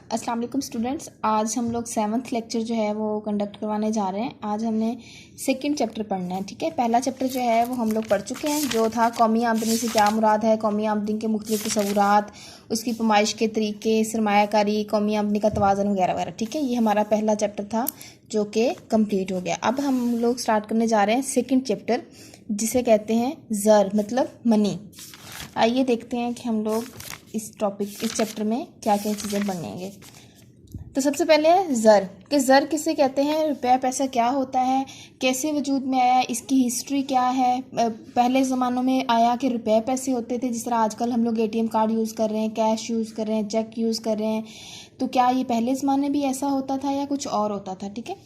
अस्सलाम वालेकुम स्टूडेंट्स। आज हम लोग 7th लेक्चर जो है वो कंडक्ट करवाने जा रहे हैं। आज हमने सेकंड चैप्टर पढ़ना है। ठीक है, पहला चैप्टर जो है वो हम लोग पढ़ चुके हैं, जो था कौमी आमदनी से क्या मुराद है, कौमी आमदनी के मुख्तलिफ तसव्वुरात, उसकी पैमाइश के तरीके, सरमायाकारी, कौमी आमदनी का तवाज़ुन वगैरह वगैरह। ठीक है, ये हमारा पहला चैप्टर था जो कि कंप्लीट हो गया। अब हम लोग स्टार्ट करने जा रहे हैं सेकेंड चैप्टर, जिसे कहते हैं ज़र मतलब मनी। आइए देखते हैं कि हम लोग इस चैप्टर में क्या क्या चीज़ें पढ़ेंगे। तो सबसे पहले है ज़र, कि ज़र किसे कहते हैं, रुपया पैसा क्या होता है, कैसे वजूद में आया, इसकी हिस्ट्री क्या है। पहले ज़मानों में आया कि रुपये पैसे होते थे, जिस तरह आजकल हम लोग ATM कार्ड यूज़ कर रहे हैं, कैश यूज़ कर रहे हैं, चेक यूज़ कर रहे हैं। तो क्या ये पहले ज़माने भी ऐसा होता था या कुछ और होता था। ठीक है,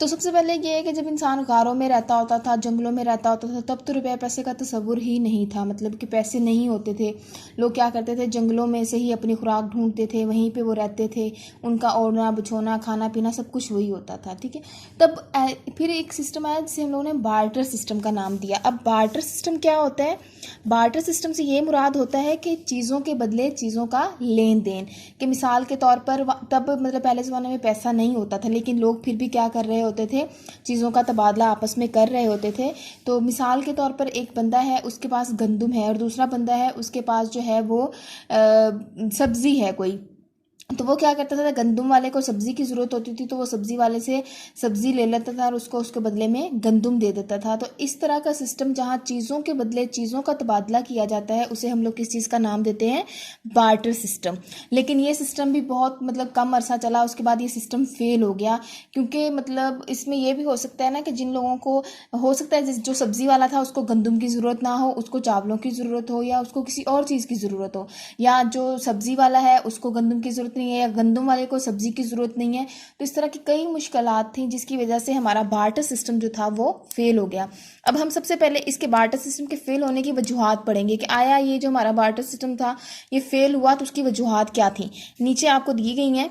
तो सबसे पहले ये है कि जब इंसान गारों में रहता होता था, जंगलों में रहता होता था, तब तो रुपये पैसे का तसव्वुर ही नहीं था। मतलब कि पैसे नहीं होते थे। लोग क्या करते थे, जंगलों में से ही अपनी खुराक ढूंढते थे, वहीं पे वो रहते थे। उनका ओढ़ना बिछोना खाना पीना सब कुछ वही होता था। ठीक है, तब फिर एक सिस्टम आया जिसे हम लोगों ने बार्टर सिस्टम का नाम दिया। अब बार्टर सिस्टम क्या होता है? बार्टर सिस्टम से ये मुराद होता है कि चीज़ों के बदले चीज़ों का लेन देन। कि मिसाल के तौर पर तब मतलब पहले ज़माने में पैसा नहीं होता था, लेकिन लोग फिर भी क्या कर रहे होते थे, चीज़ों का तबादला आपस में कर रहे होते थे। तो मिसाल के तौर पर एक बंदा है, उसके पास गंदम है, और दूसरा बंदा है, उसके पास जो है वो सब्ज़ी है कोई। तो वो क्या करता था, गंदम वाले को सब्ज़ी की ज़रूरत होती थी तो वो सब्ज़ी वाले से सब्ज़ी ले लेता था और उसको उसके बदले में गंदम दे देता था। तो इस तरह का सिस्टम जहाँ चीज़ों के बदले चीज़ों का तबादला किया जाता है, उसे हम लोग किस चीज़ का नाम देते हैं? Barter system. लेकिन ये सिस्टम भी बहुत मतलब कम अरसा चला, उसके बाद ये सिस्टम फेल हो गया। क्योंकि मतलब इसमें यह भी हो सकता है ना कि जिन लोगों को हो सकता है जो सब्ज़ी वाला था उसको गंदम की ज़रूरत ना हो, उसको चावलों की ज़रूरत हो, या उसको किसी और चीज़ की ज़रूरत हो, या जो सब्ज़ी वाला है उसको गंदम की ज़रूरत नहीं है, या गंदम वाले को सब्ज़ी की ज़रूरत नहीं है। तो इस तरह की कई मुश्किलात थी, जिसकी वजह से हमारा बार्टर सिस्टम जो था वो फेल हो गया। अब हम सबसे पहले इसके बार्टर सिस्टम के फेल होने की वजूहात पढ़ेंगे कि आया ये जो हमारा बार्टर सिस्टम था ये फेल हुआ, तो उसकी वजूहात क्या थी। नीचे आपको दी गई हैं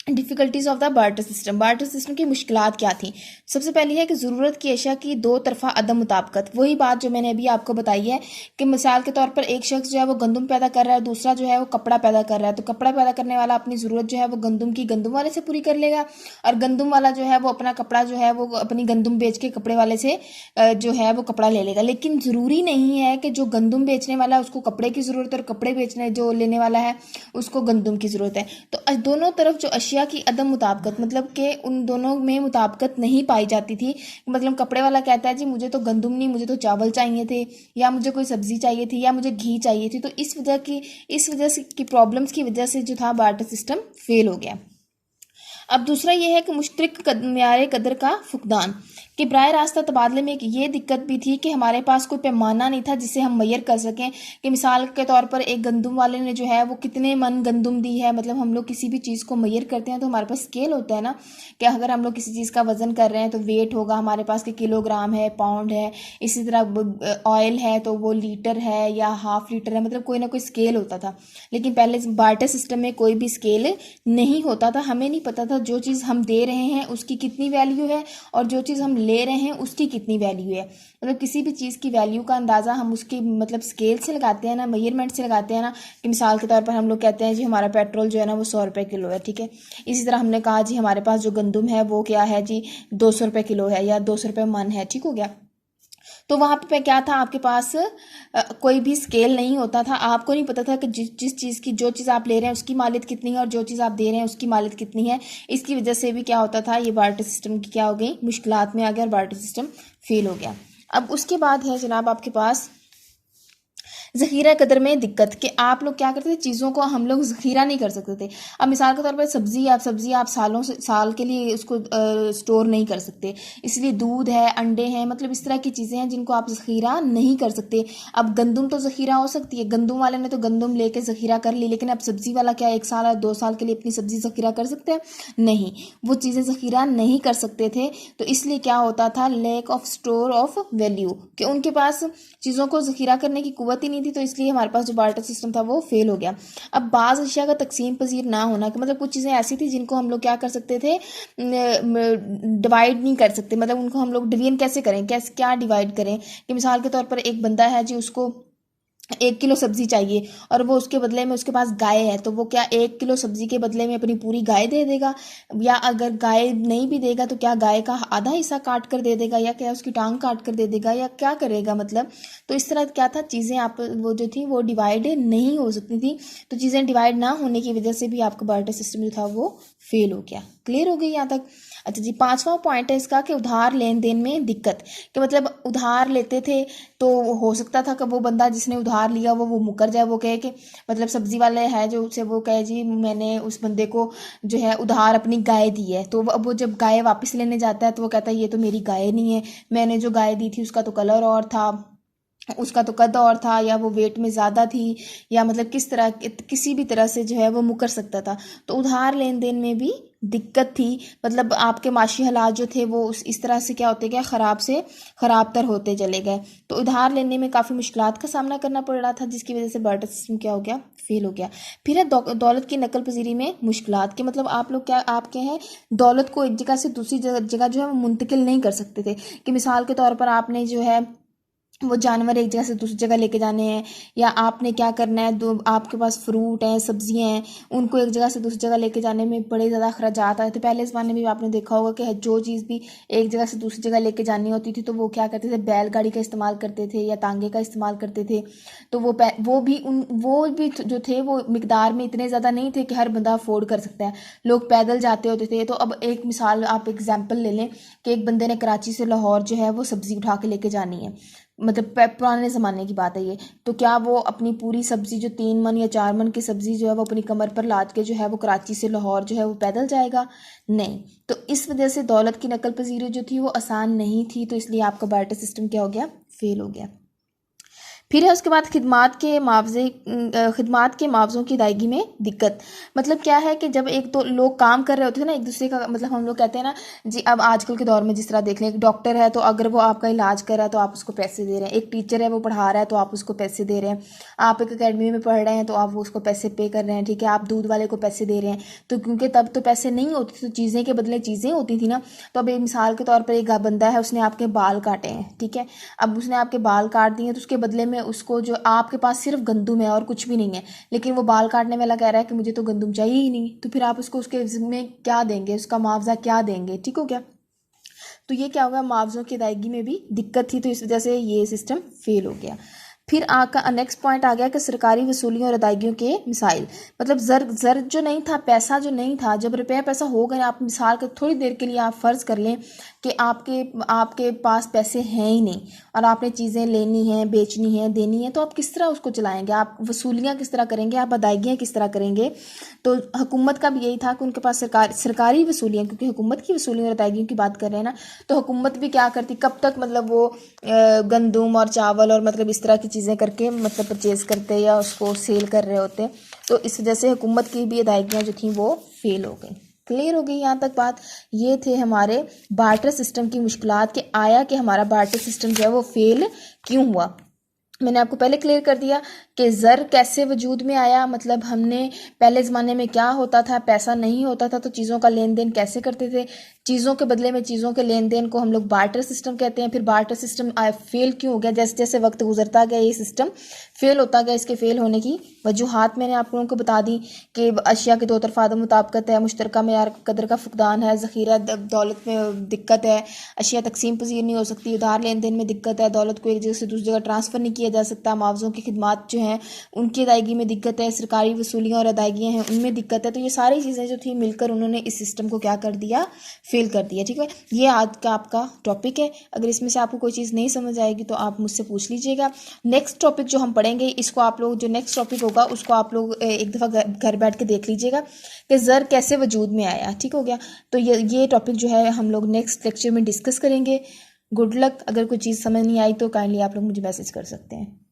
difficulties of the barter system. Barter system की मुश्किलात क्या थी? सबसे पहली है कि ज़रूरत की अशिया की दो तरफ़ा अदम मुताबिकत। वही बात जो मैंने अभी आपको बताई है कि मिसाल के तौर पर एक शख्स जो है वो गंदम पैदा कर रहा है, दूसरा जो है वो कपड़ा पैदा कर रहा है। तो कपड़ा पैदा करने वाला अपनी ज़रूरत जो है वो गंदम की गंदम वाले से पूरी कर लेगा, और गंदम वाला जो है वो अपना कपड़ा जो है वो अपनी गंदम बेच के कपड़े वाले से जो है वो कपड़ा ले लेगा। लेकिन ज़रूरी नहीं है कि जो गंदम बेचने वाला है उसको कपड़े की ज़रूरत है, और कपड़े बेचने जो लेने वाला है उसको गंदम की ज़रूरत है। तो दोनों तरफ जो अशिया की अदम मुताबिकत, मतलब कि उन दोनों में मुताबिकत नहीं पाई जाती थी। मतलब कपड़े वाला कहता है जी मुझे तो गंदम नहीं, मुझे तो चावल चाहिए थे, या मुझे कोई सब्जी चाहिए थी, या मुझे घी चाहिए थी। तो इस वजह से की प्रॉब्लम्स की वजह से जो था बार्टर सिस्टम फेल हो गया। अब दूसरा ये है कि मुश्तरक मेयार कदर का फुकदान, कि बराह रास्ता तबादले में एक ये दिक्कत भी थी कि हमारे पास कोई पैमाना नहीं था जिससे हम मैयर कर सकें। कि मिसाल के तौर पर एक गंदम वाले ने जो है वो कितने मन गंदम दी है। मतलब हम लोग किसी भी चीज़ को मैयर करते हैं तो हमारे पास स्केल होता है ना, कि अगर हम लोग किसी चीज़ का वज़न कर रहे हैं तो वेट होगा हमारे पास कि किलोग्राम है, पाउंड है। इसी तरह ऑयल है तो वो लीटर है या हाफ लीटर है, मतलब कोई ना कोई स्केल होता था। लेकिन पहले बार्टर सिस्टम में कोई भी स्केल नहीं होता था। हमें नहीं पता था जो चीज़ हम दे रहे हैं उसकी कितनी वैल्यू है और जो चीज़ हम ले रहे हैं उसकी कितनी वैल्यू है। मतलब किसी भी चीज़ की वैल्यू का अंदाज़ा हम उसकी मतलब स्केल से लगाते हैं ना, मेजरमेंट से लगाते हैं ना। कि मिसाल के तौर पर हम लोग कहते हैं जी हमारा पेट्रोल जो है ना वो 100 रुपये किलो है। ठीक है, इसी तरह हमने कहा जी हमारे पास जो गंदम है वो क्या है जी 200 रुपये किलो है या 200 रुपये मन है। ठीक हो गया। तो वहाँ पे क्या था, आपके पास कोई भी स्केल नहीं होता था। आपको नहीं पता था कि जिस चीज़ की जो चीज़ आप ले रहे हैं उसकी मालियत कितनी है और जो चीज़ आप दे रहे हैं उसकी मालियत कितनी है। इसकी वजह से भी क्या होता था, ये बार्टर सिस्टम की क्या हो गई, मुश्किलात में आ गया और बार्टर सिस्टम फेल हो गया। अब उसके बाद है जनाब आपके पास ज़ख़ीरा कदर में दिक्कत, कि आप लोग क्या करते थे, चीज़ों को हम लोग ज़ख़ीरा नहीं कर सकते थे। अब मिसाल के तौर पर सब्ज़ी आप साल के लिए उसको स्टोर नहीं कर सकते, इसलिए दूध है, अंडे हैं, मतलब इस तरह की चीज़ें हैं जिनको आप ज़ख़ीरा नहीं कर सकते। अब गंदम तो ज़ख़ीरा हो सकती है, गंदम वाले ने तो गंदम लेके ज़ख़ीरा कर ली, लेकिन अब सब्ज़ी वाला क्या 1 साल या 2 साल के लिए अपनी सब्ज़ी ज़ख़ीरा कर सकते हैं? नहीं, वो चीज़ें ज़ख़ीरा नहीं कर सकते थे। तो इसलिए क्या होता था, lack of store of value, कि उनके पास चीज़ों को ज़ख़ीरा करने की कुव्वत ही नहीं थी। तो इसलिए हमारे पास जो बार्टर सिस्टम था वो फेल हो गया। अब बाज़ अशिया का तकसीम पजीर ना होना, कि मतलब कुछ चीज़ें ऐसी थी जिनको हम लोग क्या कर सकते थे, डिवाइड नहीं कर सकते। मतलब उनको हम लोग डिवीजन कैसे करें, क्या डिवाइड करें। कि मिसाल के तौर पर एक बंदा है जी उसको 1 किलो सब्जी चाहिए और वो उसके बदले में उसके पास गाय है, तो वो क्या 1 किलो सब्जी के बदले में अपनी पूरी गाय दे देगा? या अगर गाय नहीं भी देगा तो क्या गाय का आधा हिस्सा काट कर दे देगा, या क्या उसकी टांग काट कर दे देगा, या क्या करेगा मतलब? तो इस तरह क्या था, चीज़ें आप वो जो थी वो डिवाइड नहीं हो सकती थी। तो चीज़ें डिवाइड ना होने की वजह से भी आपका बार्टर सिस्टम जो था वो फेल हो गया। क्लियर हो गई यहाँ तक? अच्छा जी, 5वां पॉइंट है इसका कि उधार लेन देन में दिक्कत। कि मतलब उधार लेते थे तो हो सकता था कि वो बंदा जिसने उधार लिया वो मुकर जाए, वो कहे कि मतलब सब्जी वाले है जो उसे वो कहे जी मैंने उस बंदे को जो है उधार अपनी गाय दी है, तो अब वो जब गाय वापस लेने जाता है तो वो कहता है ये तो मेरी गाय नहीं है, मैंने जो गाय दी थी उसका तो कलर और था, उसका तो कद और था, या वो वेट में ज़्यादा थी, या मतलब किसी भी तरह से जो है वो मुकर सकता था। तो उधार लेन देन में भी दिक्कत थी। मतलब आपके माशी हालात जो थे वो इस तरह से क्या होते गए, ख़राब से ख़राब तर होते चले गए। तो उधार लेने में काफ़ी मुश्किलात का सामना करना पड़ रहा था, जिसकी वजह से बार्टर सिस्टम क्या हो गया, फेल हो गया। फिर है दौलत की नकल पजीरी में मुश्किलात के मतलब आप लोग क्या आपके हैं दौलत को एक जगह से दूसरी जगह जो है वो मुंतकिल नहीं कर सकते थे। कि मिसाल के तौर पर आपने जो है वो जानवर एक जगह से दूसरी जगह लेके जाने हैं, या आपने क्या करना है, दो आपके पास फ्रूट हैं सब्जियां हैं उनको एक जगह से दूसरी जगह लेके जाने में बड़े ज़्यादा अखराजात आए थे। पहले ज़माने में भी आपने देखा होगा कि जो चीज़ भी एक जगह से दूसरी जगह लेके जानी होती थी तो वो क्या करते थे, बैलगाड़ी का इस्तेमाल करते थे या तांगे का इस्तेमाल करते थे। तो वो भी जो थे वो मिकदार में इतने ज़्यादा नहीं थे कि हर बंदा अफोर्ड कर सकता है, लोग पैदल जाते होते थे। तो अब एक मिसाल आप एग्जाम्पल ले लें कि एक बंदे ने कराची से लाहौर जो है वो सब्ज़ी उठा के लेके जानी है, मतलब पुराने ज़माने की बात है ये। तो क्या वो अपनी पूरी सब्ज़ी जो 3 मन या 4 मन की सब्ज़ी जो है वो अपनी कमर पर लाद के जो है वो कराची से लाहौर जो है वो पैदल जाएगा? नहीं। तो इस वजह से दौलत की नकल पजीरी जो थी वो आसान नहीं थी, तो इसलिए आपका बार्टर सिस्टम क्या हो गया, फेल हो गया। फिर है उसके बाद खिदमात के मुआवज़ों की अदायगी में दिक्कत। मतलब क्या है कि जब एक तो लोग काम कर रहे होते थे ना एक दूसरे का, मतलब हम लोग कहते हैं ना जी, अब आजकल के दौर में जिस तरह देख लें, एक डॉक्टर है तो अगर वो आपका इलाज कर रहा है तो आप उसको पैसे दे रहे हैं, एक टीचर है वो पढ़ा रहा है तो आप उसको पैसे दे रहे हैं, आप एक अकेडमी में पढ़ रहे हैं तो आप वो उसको पैसे पे कर रहे हैं, ठीक है, आप दूध वाले को पैसे दे रहे हैं। तो क्योंकि तब तो पैसे नहीं होते थे तो चीज़ें के बदले चीज़ें होती थी ना। तो अब एक मिसाल के तौर पर एक बंदा है उसने आपके बाल काटे हैं, ठीक है, अब उसने आपके बाल काट दिए तो उसके बदले में उसको जो आपके पास सिर्फ गंदुम है और कुछ भी नहीं है, लेकिन वो बाल काटने वाला कह रहा है कि मुझे तो गंदुम चाहिए ही नहीं, तो फिर आप उसको उसके में क्या देंगे, उसका मुआवजा क्या देंगे? ठीक हो गया। तो ये क्या होगा, मुआवजों की अदायगी में भी दिक्कत थी, तो इस वजह से ये सिस्टम फेल हो गया। फिर आपका नेक्स्ट पॉइंट आ गया कि सरकारी वसूलियों और अदायगियों के मिसाइल। मतलब जर जो नहीं था, पैसा जो नहीं था, जब रुपया पैसा हो गए, आप मिसाल के थोड़ी देर के लिए आप फ़र्ज़ कर लें कि आपके पास पैसे हैं ही नहीं और आपने चीज़ें लेनी हैं, बेचनी है, देनी है, तो आप किस तरह उसको चलाएंगे, आप वसूलियाँ किस तरह करेंगे, आप अदायगियाँ किस तरह करेंगे? तो हुकूमत का भी यही था कि उनके पास सरकारी वसूलियाँ, क्योंकि हुकूमत की वसूलियों और अदायगियों की बात कर रहे हैं ना, तो हुकूमत भी क्या करती, कब तक मतलब वो गंदुम और चावल और मतलब इस तरह की चीज़ें करके मतलब परचेज़ करते या उसको सेल कर रहे होते। तो इस वजह से हुकूमत की भी अदायगियाँ जो थी वो फेल हो गई। क्लियर हो गई यहाँ तक बात? ये थे हमारे बार्टर सिस्टम की मुश्किलात के आया कि हमारा बार्टर सिस्टम जो है वो फेल क्यों हुआ। मैंने आपको पहले क्लियर कर दिया कि ज़र कैसे वजूद में आया, मतलब हमने पहले ज़माने में क्या होता था, पैसा नहीं होता था तो चीज़ों का लेन देन कैसे करते थे, चीज़ों के बदले में चीज़ों के लेन देन को हम लोग बार्टर सिस्टम कहते हैं। फिर बार्टर सिस्टम फेल क्यों हो गया, जैसे जैसे वक्त गुजरता गया ये सिस्टम फेल होता गया। इसके फेल होने की वजूहात मैंने आप लोगों को बता दी कि अशिया के दो तरफा अदम मुताबिकत है, मुश्तरका मेयार कदर का फुकदान है, ज़ख़ीरा दौलत में दिक्कत है, अशिया तकसीम पजीर नहीं हो सकती, उधार लेन देन में दिक्कत है, दौलत को एक जगह से दूसरी जगह ट्रांसफ़र नहीं किया जा सकता, मुआवज़ों की खिदमात जो हैं उनकी अदायगी में दिक्कत है, सरकारी वसूलियाँ और अदायगियाँ हैं उनमें दिक्कत है। तो ये सारी चीज़ें जो थी मिलकर उन्होंने इस सिस्टम को क्या कर दिया, फेल कर दिया। ठीक है, ये आज का आपका टॉपिक है। अगर इसमें से आपको कोई चीज़ नहीं समझ आएगी तो आप मुझसे पूछ लीजिएगा। नेक्स्ट टॉपिक जो हम पढ़ेंगे इसको आप लोग, जो नेक्स्ट टॉपिक होगा उसको आप लोग एक दफ़ा घर बैठ के देख लीजिएगा कि ज़र कैसे वजूद में आया। ठीक हो गया, तो ये टॉपिक जो है हम लोग नेक्स्ट लेक्चर में डिस्कस करेंगे। Good luck. अगर कोई चीज़ समझ नहीं आई तो काइंडली आप लोग मुझे मैसेज कर सकते हैं।